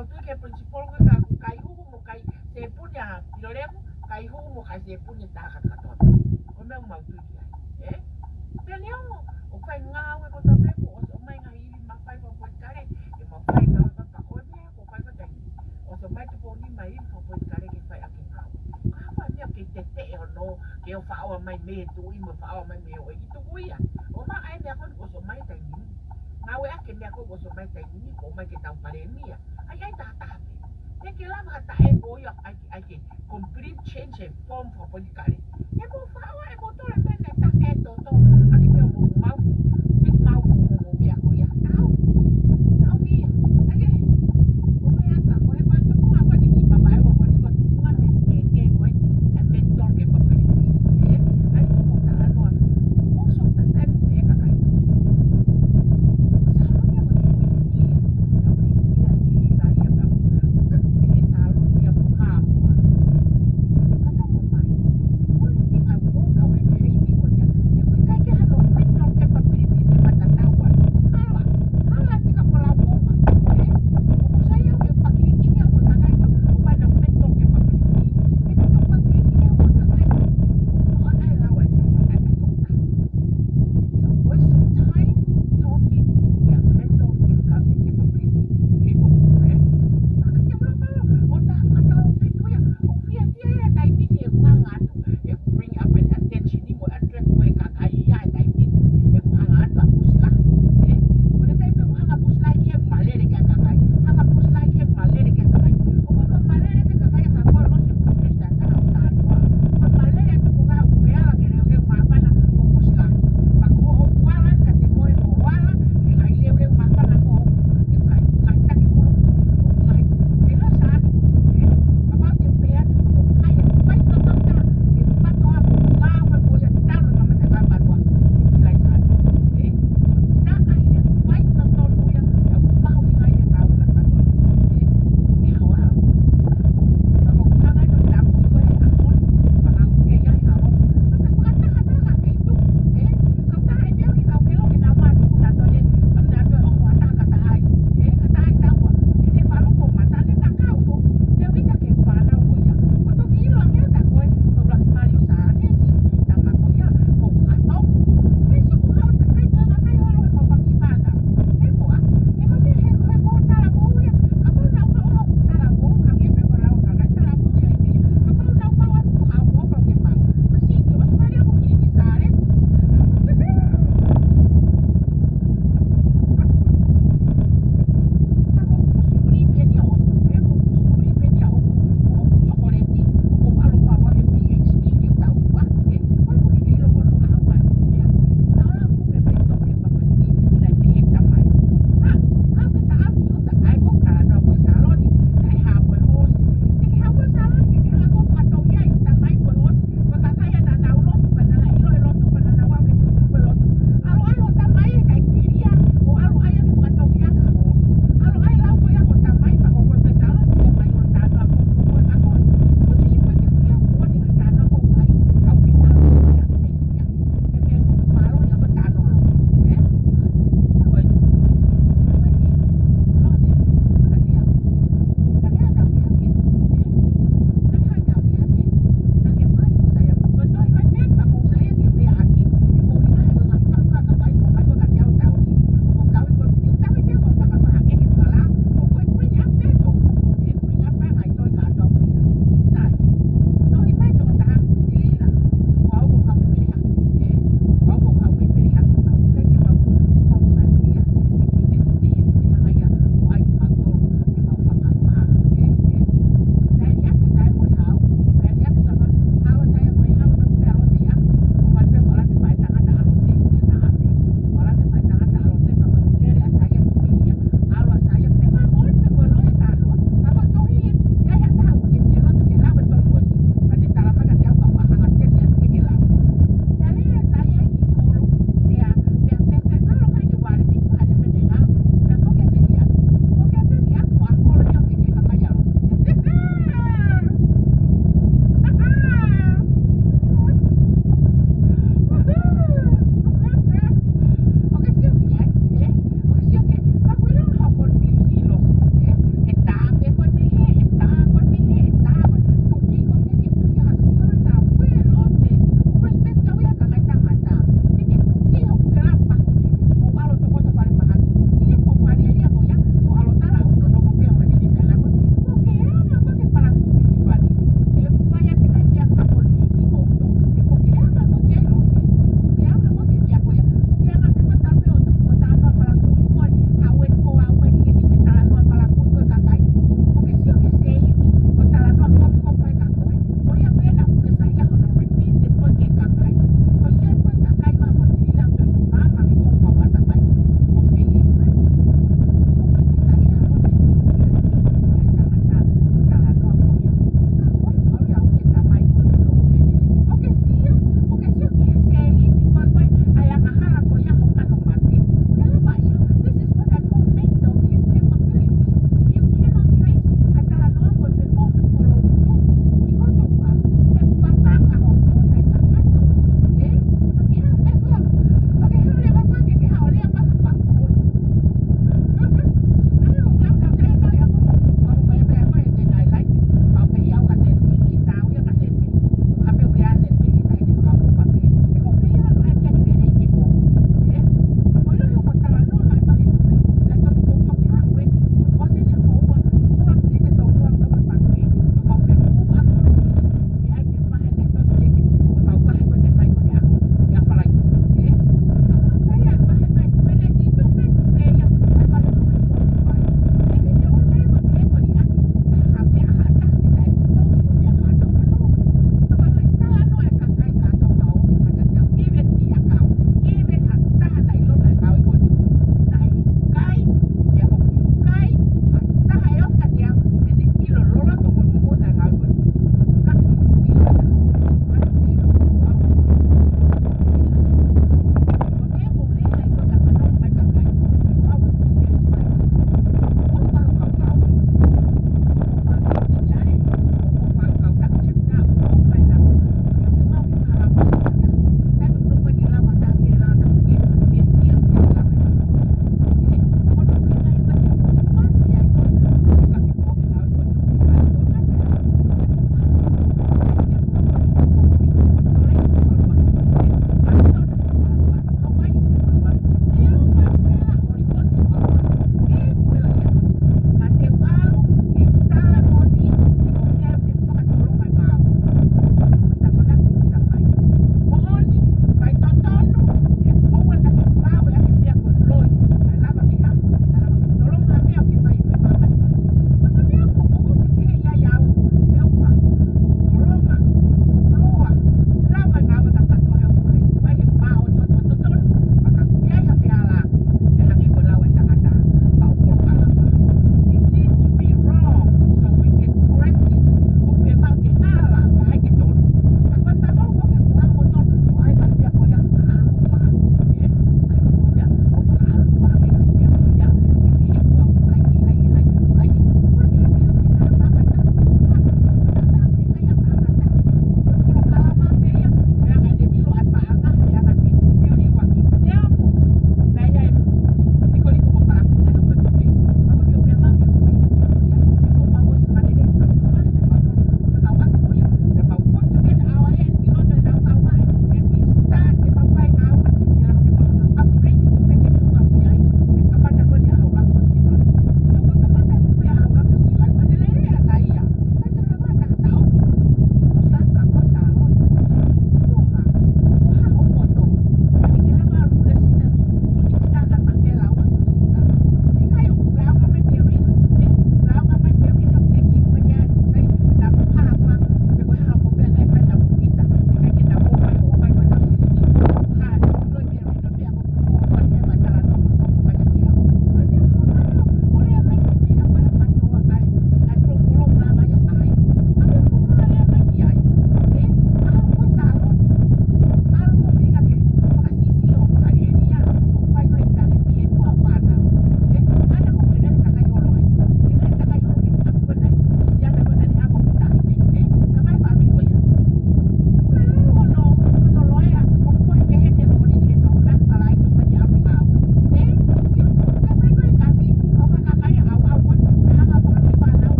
mau tu ke principal ke ka kai hu mo kai se punya piloremu kai hu mo kai se punya ta ka ka to ko me mau tu ki te leo o kai nga we ko to pe ko o mai nga i ma pai ko ko kare e ma pai nga ka ka o me ko pai ko tai o so mai tu ko ni mai ko ko kare ke pai aki nga ka fa me ke te o no ke o fa o mai me tu i mo fa o mai me o i tu kuia o ma ai me ko so mai tai ni nga we ake me ko so mai tai ni ko mai ke tau pare mia ai ta ta pe ke la ma ta e ko yo ai ke complete change and form for body kare e ko fa o e ko to le pe ta ke to aki me mo mau big mau mo bia ko ya tau tau bia ai ko me ata ko e ko to ko a ko ni ki pa ba ko ni ko to ko ne ke ko e mentor ke pa pe ai ko mo ta no o so ta ta me ka kai Thank you.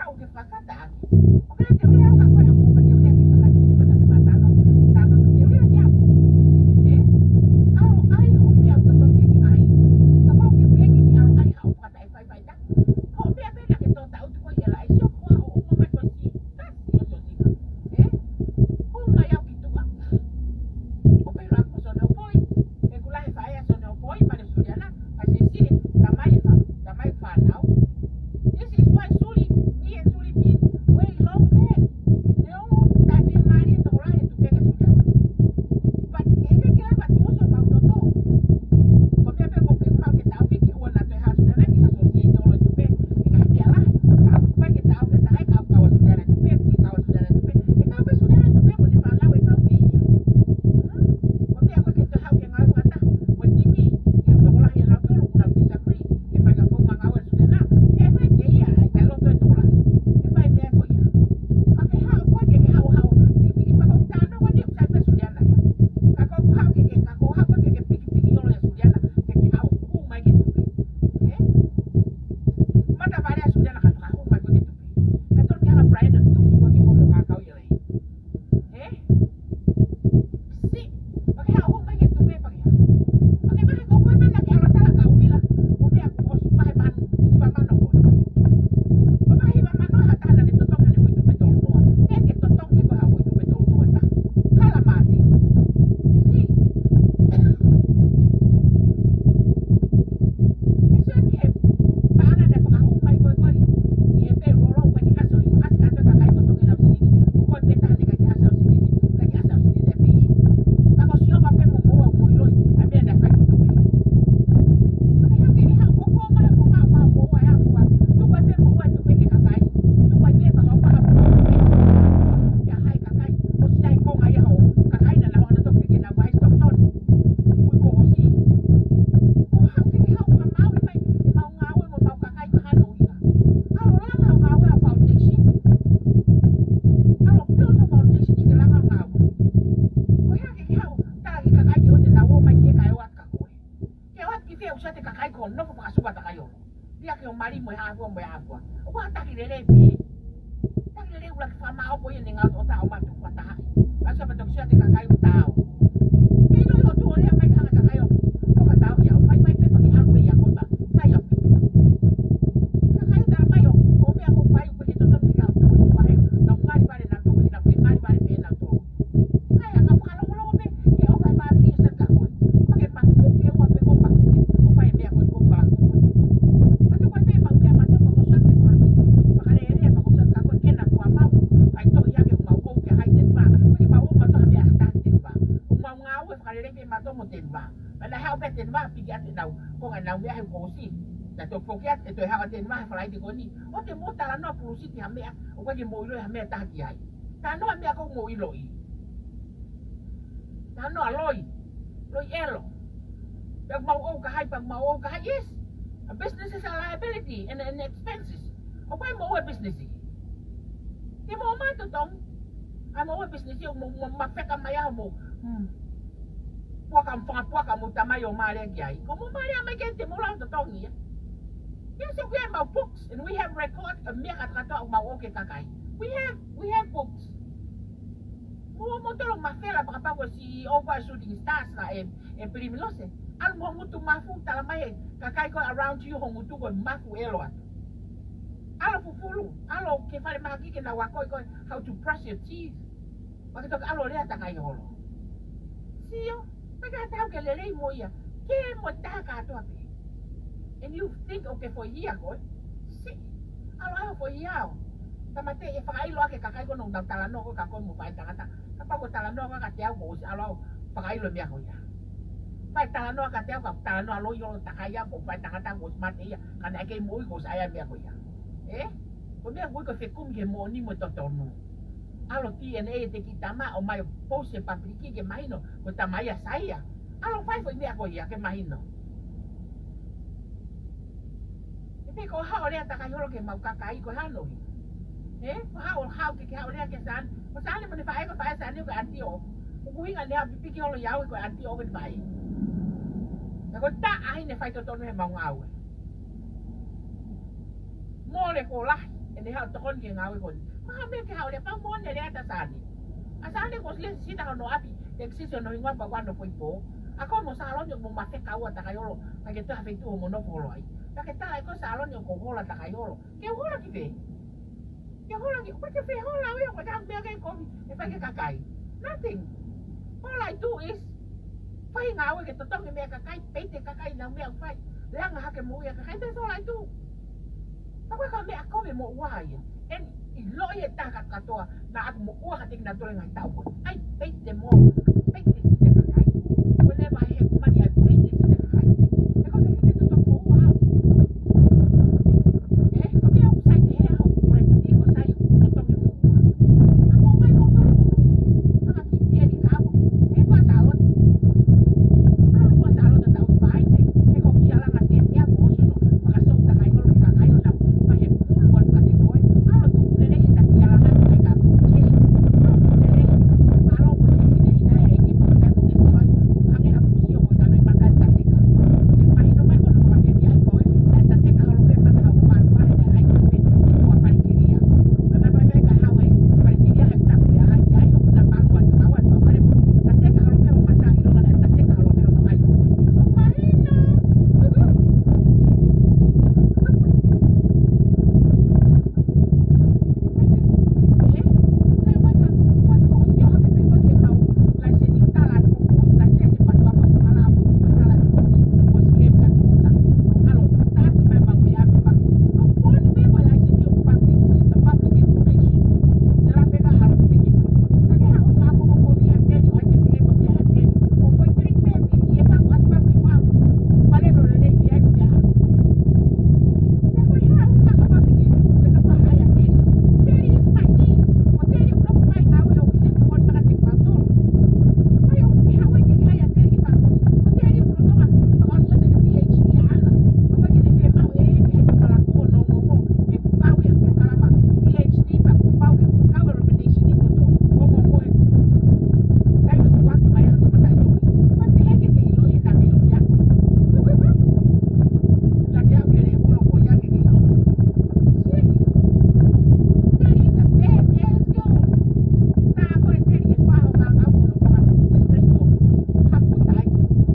o ke whakata aki. O kena te urea ka koe hapu pa te urea ki kakai kini kona ke matano. Tāma ka te urea ki hapu. Alo ai ho mea toton ke ki ai. Ka pau ke peke ki alo ai hau kata e whai whai ta. Ho mea pena ke tō tau tu koe e la. Sio kua o uma mai koe si. Tasi o so sika. Ho mai au ki tua. O pe rako so neo poi. E kulahe whae a so neo poi pa le suriana. A se si tamai whanau. This is why Suli, me and Suli been way long back. They don't that they married to Ryan to take a Sudan. But he can get about also about the dog. But they have to make it out if you want to have Sudan and associate all to pay. It can be a lie. Make it out that I have our Sudan to pay, our Sudan to pay. It can be Sudan to pay when you found out it's okay. But they are going to have your life at that. When you meet, you have to lie and not to look now disagree. If I can go on our Sudan now, if I get here, I can look at the lie. If I make what you okay, how what you how if I go down, what you say for Sudan now? I go how can get how can get picky all in Sudan now? Can how who might get to pay? Mata vale a Sudan ka who might get to pay. I don't care Brian to keep on home ma ka yo lei. See, okay, how who might get to pay pa ya? Okay, ba ko ko ben na ka tala ka wila. O me ko ko ba man iba man no. Ba iba man no hata na nito tong ni ko to petol no. Que to tong ko ha ko to petol no ta. Hala mati. See. Eso es que para de pa ho mai ko ko. Y pe ro ro pa ni aso ni as ka to ka kai to tong na sini. Ko pe ta ni ka ki aso sini. Ka ki aso sini de pe. Pa ko sio pa pe mo mo loi. A be na fa to pe. Yes, a business is a liability and expenses. Okay, more business. Di mo man to tong. Amo business yung mapeka maya mo. Puaka mo tamayo mare gyai. Como mare may gente mo lang to tong niya. Yes, we have our books and we have record of me at kato ma okay kakay. We have books. Mo tolong mafela baka pa si over shooting stars na primilose. Al mo mutu mafu talamay kakay ko around you hong mutu ko mafu elo. Alo fufulu, alo ke fale maki ke na wakoi ko how to brush your teeth. Bakit alo le ata kay holo. Siyo, pagkataw ke lele mo ya. Ke mo ta ka to ape. And you think okay for year ko. Si. Alo for year. Tamate e fakai lo ke kakay ko nong talano ko kakon mo pa tangata. Kapag ko talano ka katiaw ko alo fakai lo biya ko ya. Pa talano ka katiaw ka talano alo yo takaya ko pa tangata ko smart ya. Kana kay mo ko saya biya ko ya. Kung may ko fe kum ke mo ni mo totono. Alo DNA te kitama o mai pose papriki ke mahino ko tamaya saya. Alo fai fo ni ako ya ke mahino. Ipe ko ha ore ta kayo ke mau kakai ko hano. Ha ke ha ore ke san. Ko san mo ni fai ko fai san ni ko antio. Ko winga ni ha pipi ke lo yawe ko antio ko fai. Ko ta ai ne fai totono he mau ngau. Mole ko lah Ene hau tokon ke ngawe kon. Maka me ke hau le pa mon le ata sani. Asane ko sile sita no api exisio no ingwa pa kwano po ipo. Ako mo salon yung mo mate kawa ta kayolo. Pa ke ta fe tu mo no polo ai. Pa ke ta ko salon yung ko hola ta kayolo. Ke hola ki fe. Ke hola ki pa ke fe hola yo ko ta me ke ko e pa ke kakai. Nothing. All I do is fai ngawe ke totong me kakai peite kakai na me fai. Lang ha ke mo ya kakai that's all I do. Ako ka me ako me mo wai. En ilo ye ta ka katoa na ako mo uha ting na tole ngai tau. Ai peite mo. Peite